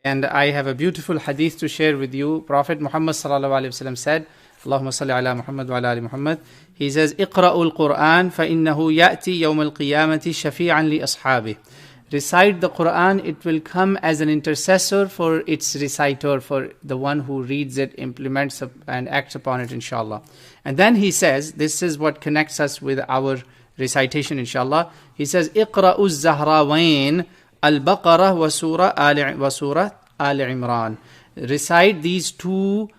And I have a beautiful hadith to share with you. Prophet Muhammad sallallahu alaihi wasallam said, Allahumma salli ala Muhammad wa ala ali Muhammad. He says, "Iqra'ul Quran fa innahu ya'ti yawm al-qiyamati shafi'an li ashabi." Recite the Quran, it will come as an intercessor for its reciter, for the one who reads it, implements and acts upon it, inshallah. And then he says, this is what connects us with our recitation, inshallah. He says, "Iqra'uz Zahrawain al-Baqarah wa Surah Al-Imran." Recite these two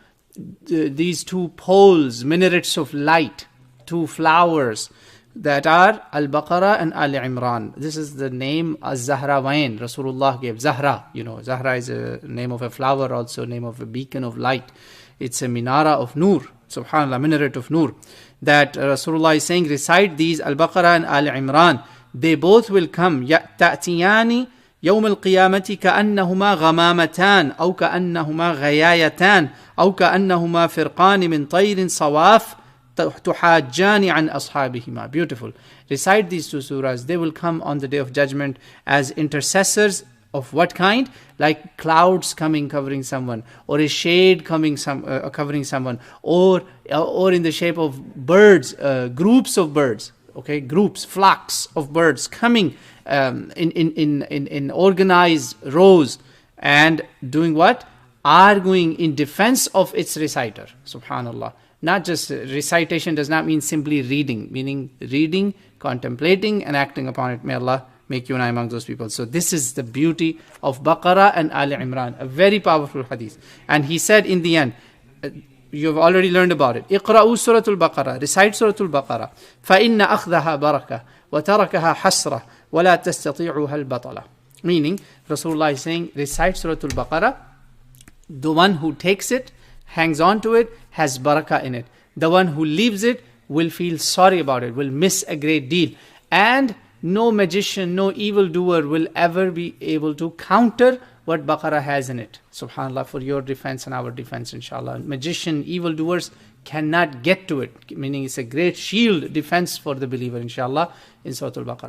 poles, minarets of light, two flowers that are Al-Baqarah and Al-Imran. This is the name Az-Zahrawain Rasulullah gave. Zahra, Zahra is a name of a flower, also name of a beacon of light. It's a minara of Nur, subhanallah, minaret of Nur. That Rasulullah is saying, recite these Al-Baqarah and Al-Imran. They both will come. تَأْتِيَانِ يوم القيامة كأنهما غمامتان أو كأنهما غيايتان أو كأنهما فرقان من طير صواف تحاجان عن أصحابهما. Beautiful. Recite these two surahs. They will come on the day of judgment as intercessors of what kind? Like clouds coming covering someone, or a shade coming covering someone, or in the shape of birds, groups of birds. Okay, groups, flocks of birds coming in organized rows and doing what? Arguing in defense of its reciter. Subhanallah. Not just recitation does not mean simply reading, meaning reading, contemplating and acting upon it. May Allah make you and I among those people. So this is the beauty of Baqarah and Ali Imran, a very powerful hadith. And he said in the end, you've already learned about it. Iqra'u Suratul Baqarah, recite Suratul Baqarah. فَإِنَّ أَخْذَهَا بَرَكَةً وَتَرَكَهَا حَسْرَةً وَلَا تَسْتَطِيعُهَا الْبَطَلَةً. Meaning, Rasulullah is saying, recite Suratul Baqarah. The one who takes it, hangs on to it, has barakah in it. The one who leaves it will feel sorry about it, will miss a great deal. And no magician, no evildoer will ever be able to counter what Baqarah has in it. Subhanallah, for your defense and our defense, inshallah. Magician, evildoers cannot get to it, meaning it's a great shield, defense for the believer, inshallah, in Surah Al-Baqarah.